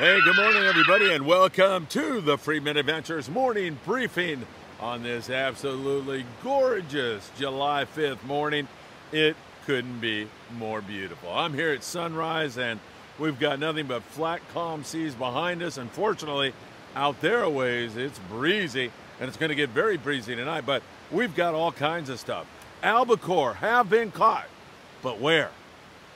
Hey, good morning, everybody, and welcome to the Friedman Adventures morning briefing on this absolutely gorgeous July 5th morning. It couldn't be more beautiful. I'm here at sunrise, and we've got nothing but flat, calm seas behind us. Unfortunately, out there a ways, it's breezy, and it's going to get very breezy tonight, but we've got all kinds of stuff. Albacore have been caught, but where?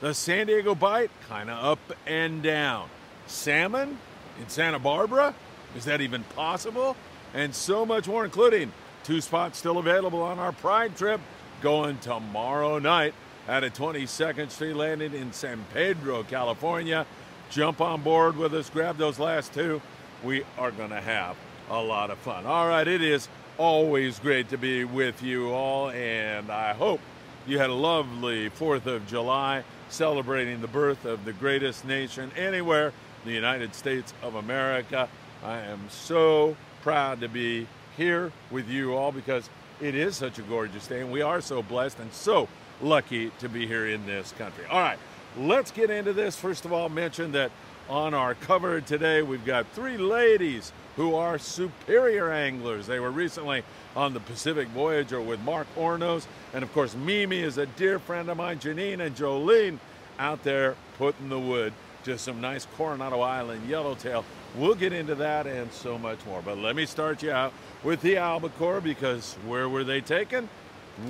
The San Diego bite, kind of up and down. Salmon in Santa Barbara? Is that even possible? And so much more, including 2 spots still available on our Pride trip going tomorrow night at a 22nd Street landing in San Pedro, California. Jump on board with us, grab those last 2. We are going to have a lot of fun. All right, it is always great to be with you all, and I hope you had a lovely 4th of July celebrating the birth of the greatest nation anywhere, the United States of America. I am so proud to be here with you all because it is such a gorgeous day, and we are so blessed and so lucky to be here in this country. All right, let's get into this. First of all, mention that on our cover today, we've got 3 ladies who are superior anglers. They were recently on the Pacific Voyager with Mark Ornos, and of course, Mimi is a dear friend of mine, Janine and Jolene, out there putting the wood. Just some nice Coronado Island Yellowtail. We'll get into that and so much more. But let me start you out with the Albacore, because where were they taken?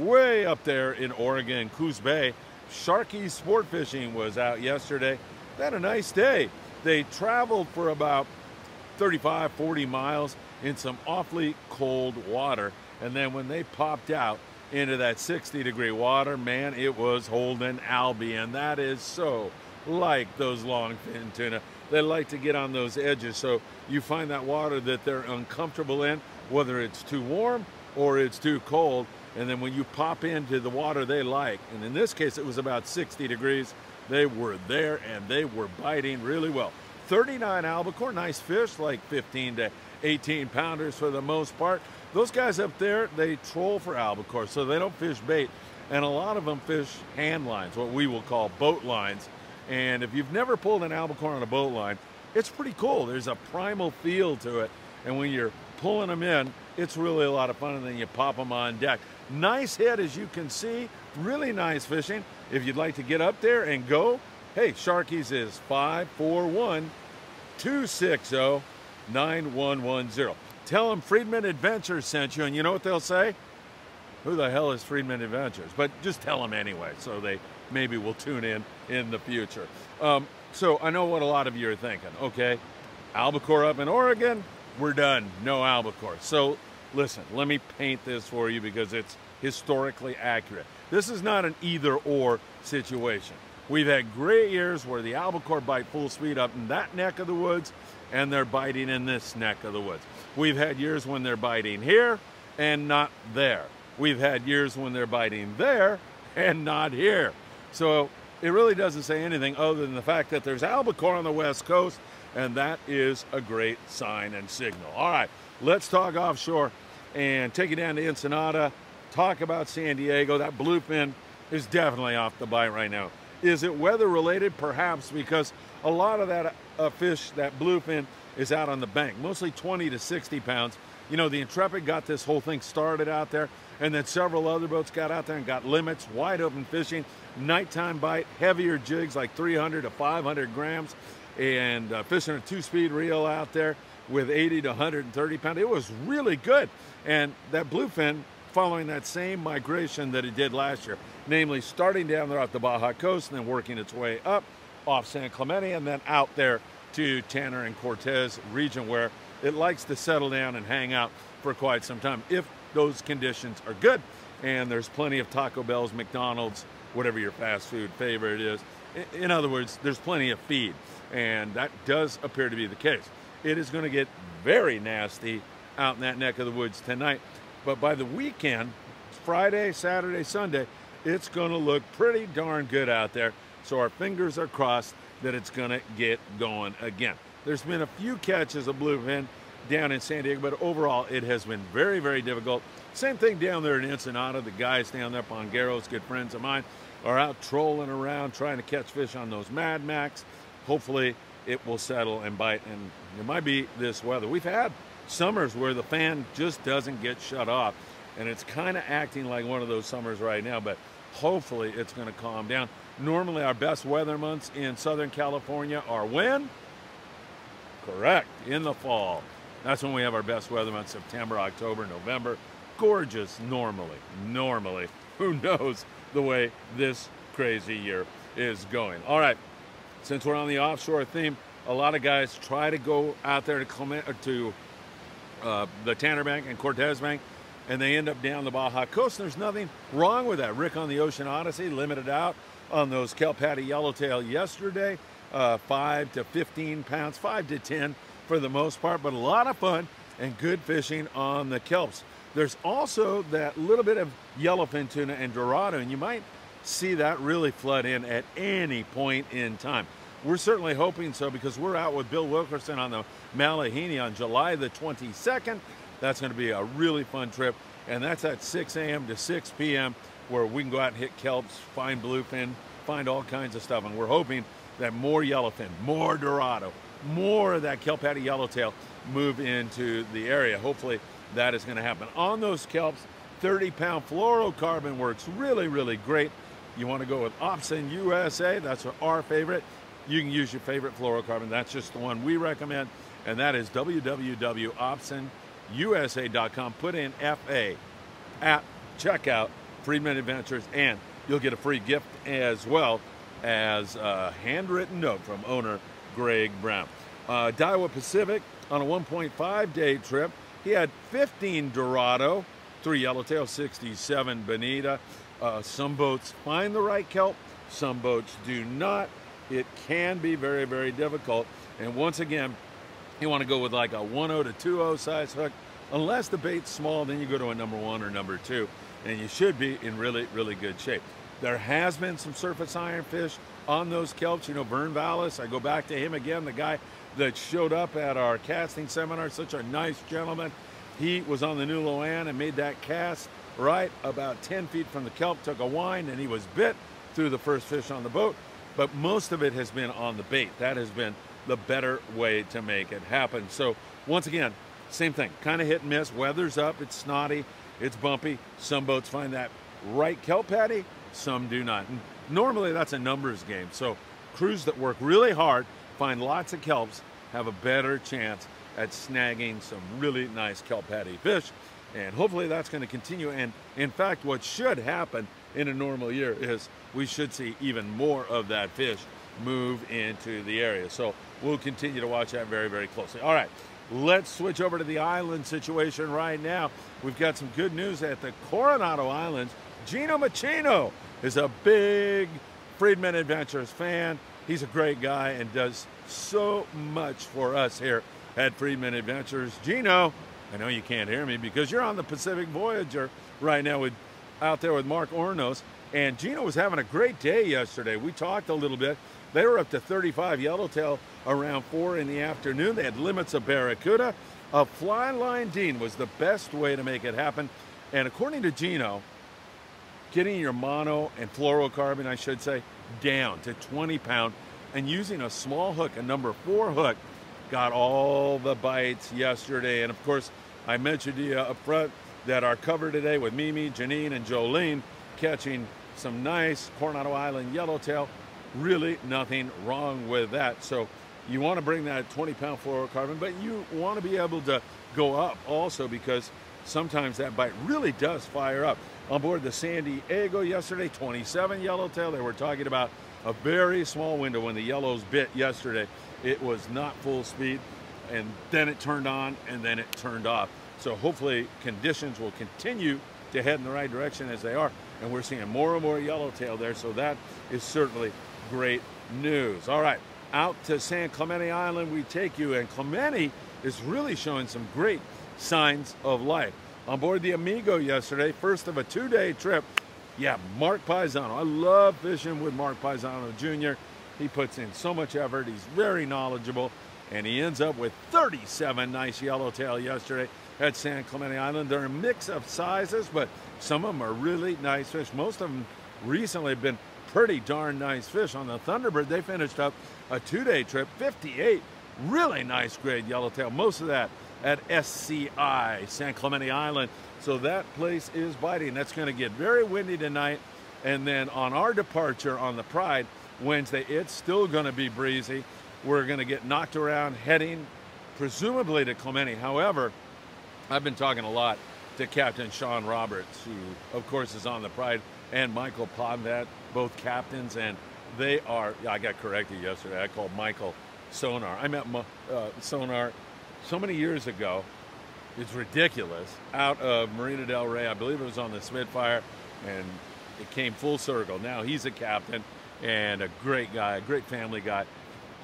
Way up there in Oregon, Coos Bay. Sharky Sport Fishing was out yesterday. They had a nice day. They traveled for about 35, 40 miles in some awfully cold water. And then when they popped out into that 60-degree water, man, it was holding Albion. That is so like those longfin tuna. They like to get on those edges, so you find that water that they're uncomfortable in, whether it's too warm or it's too cold, and then when you pop into the water they like, and in this case it was about 60 degrees, they were there and they were biting really well. 39 albacore, nice fish, like 15 to 18 pounders for the most part. Those guys up there, they troll for albacore, so they don't fish bait, and a lot of them fish hand lines, what we will call boat lines. And if you've never pulled an albacore on a boat line, it's pretty cool. There's a primal feel to it, and when you're pulling them in, it's really a lot of fun, and then you pop them on deck. Nice hit, as you can see, really nice fishing. If you'd like to get up there and go, hey, Sharky's is 541-260-9110. Tell them Friedman Adventures sent you, and you know what they'll say? Who the hell is Friedman Adventures? But just tell them anyway, so they maybe will tune in the future. So I know what a lot of you are thinking. Okay, albacore up in Oregon, we're done, no albacore. So listen, let me paint this for you because it's historically accurate. This is not an either-or situation. We've had great years where the albacore bite full speed up in that neck of the woods, and they're biting in this neck of the woods. We've had years when they're biting here and not there. We've had years when they're biting there and not here. So it really doesn't say anything other than the fact that there's albacore on the West Coast, and that is a great sign and signal. All right, let's talk offshore and take you down to Ensenada, talk about San Diego. That bluefin is definitely off the bite right now. Is it weather related? Perhaps, because a lot of that fish, that bluefin, is out on the bank, mostly 20 to 60 pounds. You know, the Intrepid got this whole thing started out there, and then several other boats got out there and got limits, wide open fishing, nighttime bite, heavier jigs like 300 to 500 grams, and fishing a 2-speed reel out there with 80 to 130 pounds. It was really good. And that bluefin, following that same migration that it did last year, namely starting down there off the Baja Coast and then working its way up off San Clemente and then out there to Tanner and Cortez region, where it likes to settle down and hang out for quite some time if those conditions are good. And there's plenty of Taco Bells, McDonald's, whatever your fast food favorite is. In other words, there's plenty of feed, and that does appear to be the case. It is going to get very nasty out in that neck of the woods tonight, but by the weekend, Friday, Saturday, Sunday, it's going to look pretty darn good out there. So our fingers are crossed that it's going to get going again. There's been a few catches of bluefin down in San Diego, but overall it has been very, very difficult. Same thing down there in Ensenada. The guys down there, Pongueros, good friends of mine, are out trolling around trying to catch fish on those Mad Max. Hopefully it will settle and bite. And it might be this weather. We've had summers where the fan just doesn't get shut off, and it's kind of acting like one of those summers right now, but hopefully it's going to calm down. Normally our best weather months in Southern California are when? Correct, in the fall. That's when we have our best weather months, September, October, November. Gorgeous normally. Who knows the way this crazy year is going. All right, since we're on the offshore theme, a lot of guys try to go out there to the Tanner Bank and Cortez Bank, and they end up down the Baja Coast. There's nothing wrong with that. Rick on the Ocean Odyssey limited out on those kelp patty yellowtail yesterday, 5 to 15 pounds, 5 to 10 for the most part, but a lot of fun and good fishing on the kelps. There's also that little bit of yellowfin tuna and dorado, and you might see that really flood in at any point in time. We're certainly hoping so, because we're out with Bill Wilkerson on the Malahini on July the 22nd. That's going to be a really fun trip, and that's at 6 a.m. to 6 p.m. where we can go out and hit kelps, find bluefin, find all kinds of stuff, and we're hoping that more yellowfin, more dorado, more of that kelp patty yellowtail move into the area. Hopefully that is going to happen. On those kelps, 30-pound fluorocarbon works really great. You want to go with Opsin USA, that's our favorite. You can use your favorite fluorocarbon. That's just the one we recommend, and that is www.opsinusa.com. Put in FA at checkout, Friedman Adventures, and you'll get a free gift as well as a handwritten note from owner Greg Brown. Daiwa Pacific on a 1.5-day trip. He had 15 dorado, 3 yellowtail, 67 bonita. Some boats find the right kelp, some boats do not. It can be very difficult. And once again, you want to go with like a 1/0 to 2/0 size hook. Unless the bait's small, then you go to a number 1 or number 2, and you should be in really good shape. There has been some surface ironfish on those kelps. You know, Vern Vallis, I go back to him again, the guy that showed up at our casting seminar, such a nice gentleman. He was on the New Loan and made that cast right about 10 feet from the kelp, took a wind, and he was bit through the first fish on the boat. But most of it has been on the bait. That has been the better way to make it happen. So once again, same thing, kind of hit and miss. Weather's up, it's snotty, it's bumpy. Some boats find that right kelp patty, some do not. And normally that's a numbers game. So crews that work really hard, find lots of kelps, have a better chance at snagging some really nice kelp patty fish. And hopefully that's going to continue. And in fact, what should happen in a normal year is we should see even more of that fish move into the area. So we'll continue to watch that very closely. All right, let's switch over to the island situation right now. We've got some good news at the Coronado Islands. Gino Machino is a big Friedman Adventures fan. He's a great guy and does so much for us here at Friedman Adventures. Gino, I know you can't hear me because you're on the Pacific Voyager right now out there with Mark Ornos. And Gino was having a great day yesterday. We talked a little bit. They were up to 35 yellowtail around 4 in the afternoon. They had limits of barracuda. A Flyline Dean was the best way to make it happen. And according to Gino, getting your mono and fluorocarbon, I should say, down to 20 pound and using a small hook, a number 4 hook, got all the bites yesterday. And of course, I mentioned to you up front that our cover today with Mimi, Janine, and Jolene catching some nice Coronado Island yellowtail. Really nothing wrong with that. So you want to bring that 20-pound fluorocarbon, but you want to be able to go up also, because sometimes that bite really does fire up. On board the San Diego yesterday, 27 yellowtail. They were talking about a very small window when the yellows bit yesterday. It was not full speed, and then it turned on, and then it turned off. So hopefully conditions will continue to head in the right direction as they are, and we're seeing more and more yellowtail there, so that is certainly great news. All right, out to San Clemente Island we take you, and Clemente is really showing some great signs of life. On board the Amigo yesterday, first of a 2-day trip. Yeah, Mark Paisano. I love fishing with Mark Paisano Jr. He puts in so much effort. He's very knowledgeable, and he ends up with 37 nice yellowtail yesterday at San Clemente Island. They're a mix of sizes, but some of them are really nice fish. Most of them recently have been pretty darn nice fish. On the Thunderbird, they finished up a 2-day trip, 58 really nice grade yellowtail, most of that at SCI, San Clemente Island. So that place is biting. That's going to get very windy tonight. And then on our departure on the Pride, Wednesday, it's still going to be breezy. We're going to get knocked around heading presumably to Clemente. However, I've been talking a lot to Captain Shon Roberts, who of course is on the Pride, and Michael Podvat, both captains, and they are, I got corrected yesterday, I called Michael Sonar. I met Sonar so many years ago, it's ridiculous, out of Marina del Rey. I believe it was on the Spitfire, and it came full circle. Now he's a captain and a great guy, a great family guy,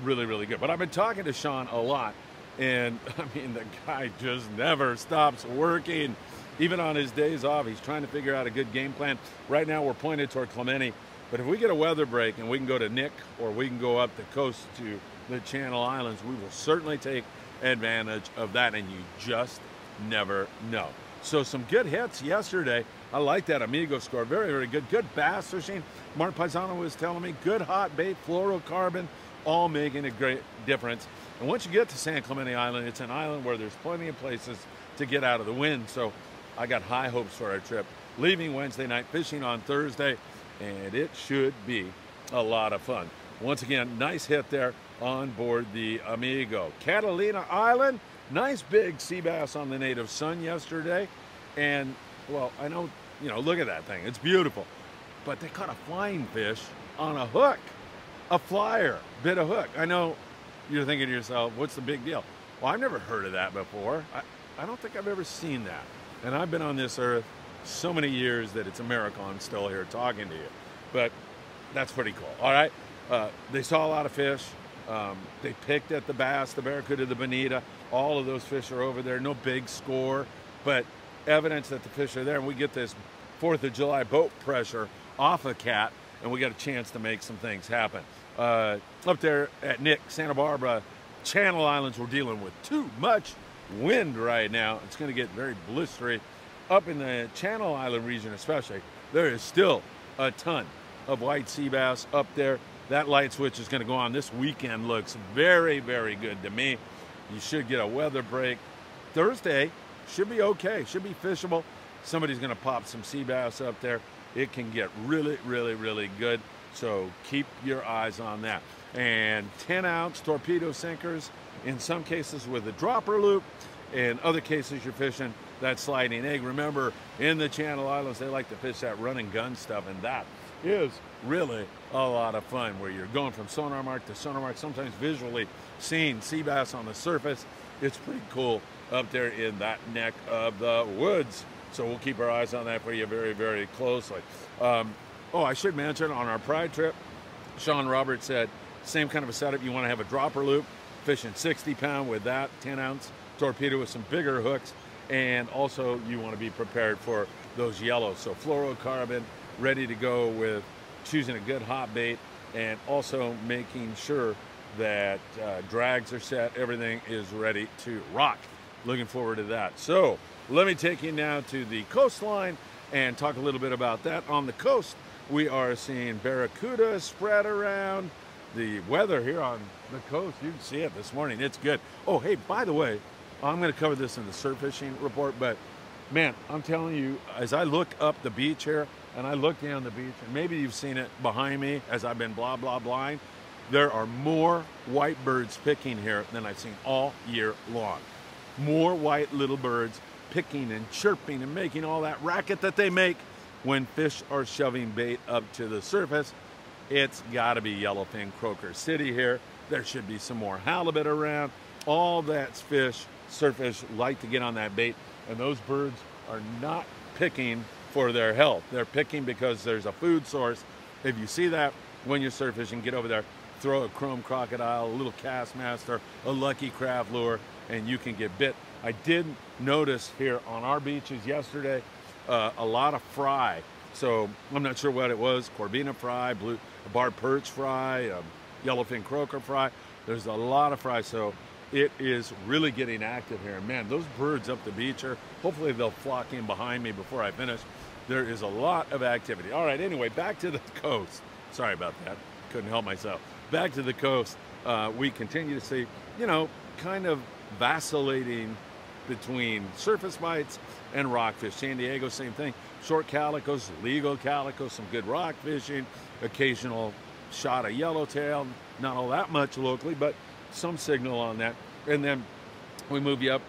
really, really good. But I've been talking to Sean a lot, and I mean, the guy just never stops working. Even on his days off, he's trying to figure out a good game plan. Right now, we're pointed toward Clemente, but if we get a weather break and we can go to Nick, or we can go up the coast to the Channel Islands, we will certainly take advantage of that, and you just never know. So some good hits yesterday. I like that Amigo score, very, very good. Good bass fishing. Mark Paisano was telling me, good hot bait, fluorocarbon, all making a great difference. And once you get to San Clemente Island, it's an island where there's plenty of places to get out of the wind. So I got high hopes for our trip. Leaving Wednesday night, fishing on Thursday, and it should be a lot of fun. Once again, nice hit there on board the Amigo. Catalina Island, nice big sea bass on the native sun yesterday. And, well, I know, you know, look at that thing. It's beautiful. But they caught a flying fish on a hook, a flyer, bit of hook. I know you're thinking to yourself, what's the big deal? Well, I've never heard of that before. I don't think I've ever seen that. And I've been on this earth so many years that it's a miracle I'm still here talking to you. But that's pretty cool. All right. They saw a lot of fish. They picked at the bass, the barracuda, the bonita. All of those fish are over there. No big score, but evidence that the fish are there. And we get this 4th of July boat pressure off a cat, and we got a chance to make some things happen. Up there at Nick, Santa Barbara, Channel Islands, we're dealing with too much wind right now. It's going to get very blistery. Up in the Channel Island region especially, there is still a ton of white sea bass up there. That light switch is going to go on. This weekend looks very, very good to me. You should get a weather break. Thursday should be okay, should be fishable. Somebody's going to pop some sea bass up there. It can get really, really, really good. So keep your eyes on that. And 10-ounce torpedo sinkers, in some cases with a dropper loop. In other cases, you're fishing that sliding egg. Remember, in the Channel Islands, they like to fish that run and gun stuff, and that is really a lot of fun, where you're going from sonar mark to sonar mark, sometimes visually seeing sea bass on the surface. It's pretty cool up there in that neck of the woods. So we'll keep our eyes on that for you very, very closely. Oh, I should mention, on our Pride trip, Shon Roberts said, same kind of a setup. You want to have a dropper loop, fishing 60-pound with that 10-ounce torpedo with some bigger hooks, and also you want to be prepared for those yellows. So fluorocarbon, ready to go with choosing a good hot bait, and also making sure that drags are set, everything is ready to rock. Looking forward to that. So let me take you now to the coastline and talk a little bit about that. On the coast, we are seeing barracuda spread around. The weather here on the coast, you can see it this morning, it's good. Oh, hey, by the way, I'm going to cover this in the surf fishing report, but man, I'm telling you, as I look up the beach here and I look down the beach, and maybe you've seen it behind me as I've been blah, blah, blind, there are more white birds picking here than I've seen all year long. More white little birds picking and chirping and making all that racket that they make when fish are shoving bait up to the surface. It's got to be yellowfin croaker city here. There should be some more halibut around. All that's fish, surf fish like to get on that bait, and those birds are not picking for their health. They're picking because there's a food source. If you see that when you're surf fishing, get over there, throw a chrome crocodile, a little Castmaster, a Lucky Craft lure, and you can get bit. I did notice here on our beaches yesterday a lot of fry. So I'm not sure what it was, Corbina fry, blue bar perch fry, yellowfin croaker fry. There's a lot of fry, so it is really getting active here. Man, those birds up the beach here, hopefully they'll flock in behind me before I finish. There is a lot of activity. All right, anyway, back to the coast. Sorry about that. Couldn't help myself. Back to the coast, we continue to see, you know, kind of vacillating between surface bites and rockfish. San Diego, same thing. Short calicos, legal calicos, some good rock fishing, occasional shot of yellowtail, not all that much locally, but some signal on that. And then we move you up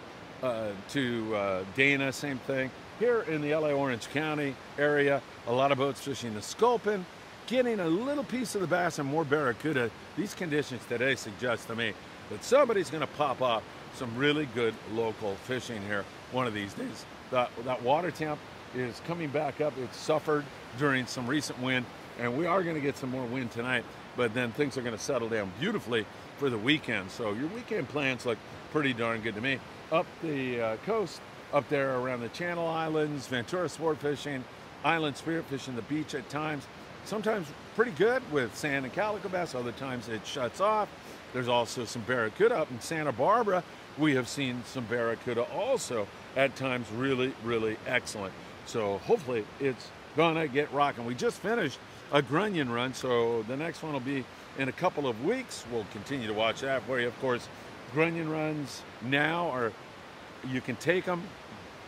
to Dana, same thing. Here in the LA Orange County area, a lot of boats fishing the sculpin, getting a little piece of the bass and more barracuda. These conditions today suggest to me that somebody's going to pop off some really good local fishing here one of these days. That water temp is coming back up. It suffered during some recent wind, and we are going to get some more wind tonight, but then things are going to settle down beautifully for the weekend. So your weekend plans look pretty darn good to me. Up the coast, up there around the Channel Islands, Ventura sport fishing, island spirit fishing, the beach at times. Sometimes pretty good with sand and calico bass, other times it shuts off. There's also some barracuda up in Santa Barbara. We have seen some barracuda also at times really, really excellent. So hopefully it's gonna get rocking. We just finished a grunion run, so the next one will be in a couple of weeks. We'll continue to watch that for you. Of course, grunion runs now are, you can take them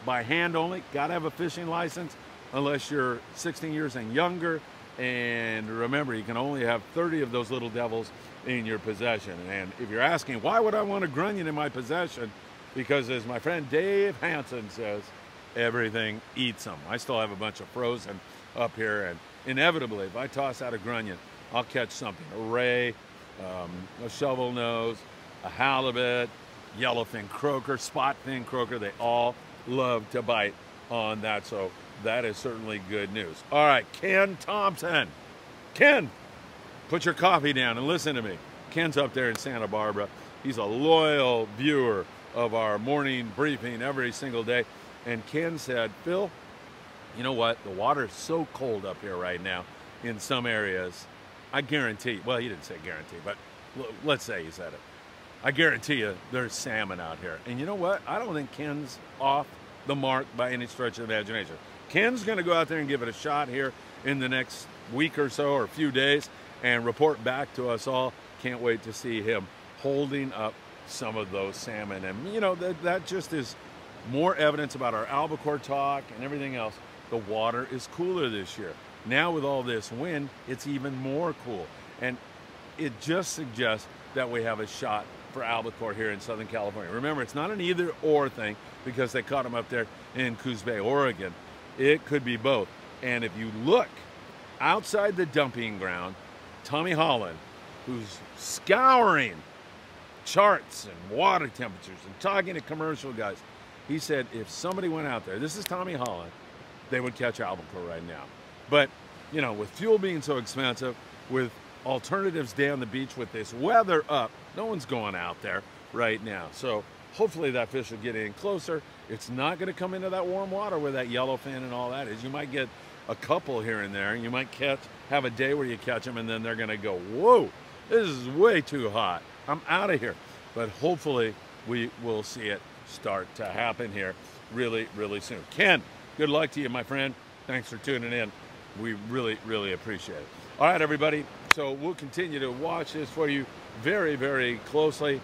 by hand only. Gotta have a fishing license unless you're 16 years and younger. And remember, you can only have 30 of those little devils in your possession. And if you're asking, why would I want a grunion in my possession? Because as my friend Dave Hansen says, everything eats them. I still have a bunch of frozen up here, and inevitably, if I toss out a grunion, I'll catch something. A ray, a shovel nose, a halibut, yellowfin croaker, spotfin croaker. They all love to bite on that, so that is certainly good news. All right, Ken Thompson. Ken, put your coffee down and listen to me. Ken's up there in Santa Barbara. He's a loyal viewer of our morning briefing every single day. And Ken said, Phil, you know what? The water is so cold up here right now in some areas. I guarantee, well, he didn't say guarantee, but let's say he said it. I guarantee you there's salmon out here. And you know what? I don't think Ken's off the mark by any stretch of the imagination. Ken's going to go out there and give it a shot here in the next week or so, or a few days, and report back to us all. Can't wait to see him holding up some of those salmon. And, you know, that just is more evidence about our albacore talk and everything else. The water is cooler this year. Now with all this wind, it's even more cool. And it just suggests that we have a shot for albacore here in Southern California. Remember, it's not an either or thing because they caught them up there in Coos Bay, Oregon. It could be both. And if you look outside the dumping ground, Tommy Holland, who's scouring charts and water temperatures and talking to commercial guys, he said if somebody went out there, this is Tommy Holland, they would catch albacore right now. But, you know, with fuel being so expensive, with alternatives down the beach, with this weather up, no one's going out there right now. So hopefully that fish will get in closer. It's not going to come into that warm water where that yellowfin and all that is. You might get a couple here and there. You might have a day where you catch them and then they're going to go, whoa, this is way too hot. I'm out of here. But hopefully we will see it start to happen here really, really soon. Ken, good luck to you, my friend. Thanks for tuning in. We really, really appreciate it. All right, everybody. So we'll continue to watch this for you very, very closely.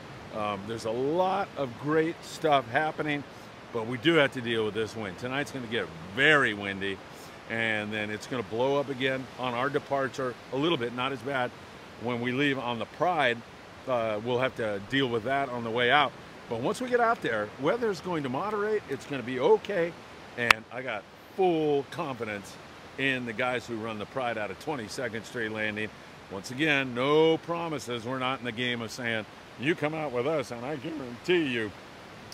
There's a lot of great stuff happening, but we do have to deal with this wind. Tonight's going to get very windy, and then it's going to blow up again on our departure a little bit, not as bad. When we leave on the Pride, we'll have to deal with that on the way out. But once we get out there, weather's going to moderate. It's going to be okay, and I got full confidence in the guys who run the Pride out of 22nd Street Landing. Once again, no promises. We're not in the game of saying, you come out with us and I guarantee you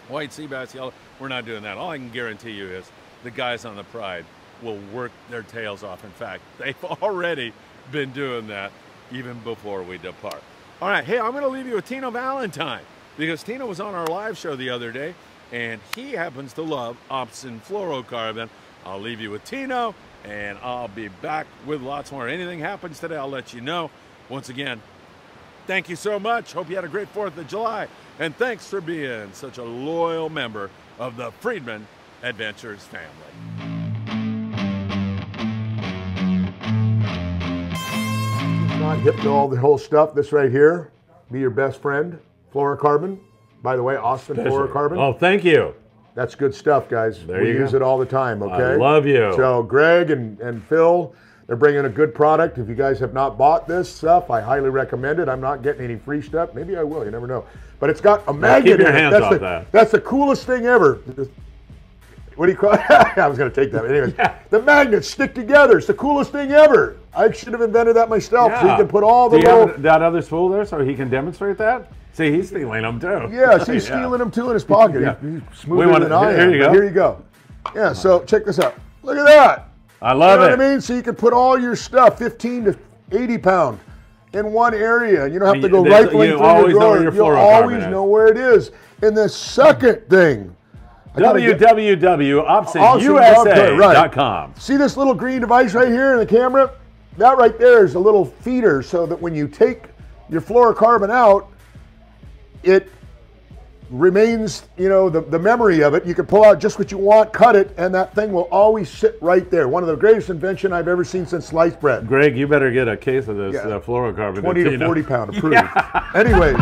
white sea bass, yellow. We're not doing that. All I can guarantee you is the guys on the Pride will work their tails off. In fact, they've already been doing that even before we depart. All right, hey, I'm going to leave you with Tino Valentine because Tino was on our live show the other day and he happens to love Opsin fluorocarbon. I'll leave you with Tino, and I'll be back with lots more. Anything happens today, I'll let you know. Once again, thank you so much. Hope you had a great 4th of July. And thanks for being such a loyal member of the Friedman Adventures family. not hip to all the whole stuff. This right here, be your best friend, fluorocarbon. By the way, Austin fluorocarbon. Oh, thank you. That's good stuff, guys. We use it all the time, okay? I love you. So Greg and Phil, they're bringing a good product. If you guys have not bought this stuff, I highly recommend it. I'm not getting any free stuff. Maybe I will, you never know. But it's got a magnet in it. Keep your hands off that. That's the coolest thing ever. What do you call it? I was going to take that. Anyways, the magnets stick together. It's the coolest thing ever. I should have invented that myself. So you can put all the little... Do you have that other spool there so he can demonstrate that? See, he's stealing them too. Yeah, see, he's stealing them too in his pocket. Yeah. He's smoother than I am. Here you go. Here you go. Yeah, so check this out. Look at that. I love it. You know what I mean? So you can put all your stuff, 15 to 80 pound, in one area. You don't have to go rifling through your drawer. You'll always know where it is. And the second thing, www.optionusa.com. See this little green device right here in the camera? That right there is a little feeder so that when you take your fluorocarbon out, it remains, you know, the memory of it. You can pull out just what you want, cut it, and that thing will always sit right there. One of the greatest inventions I've ever seen since sliced bread. Greg, you better get a case of this fluorocarbon. 20 to 40 pound approved. Anyways.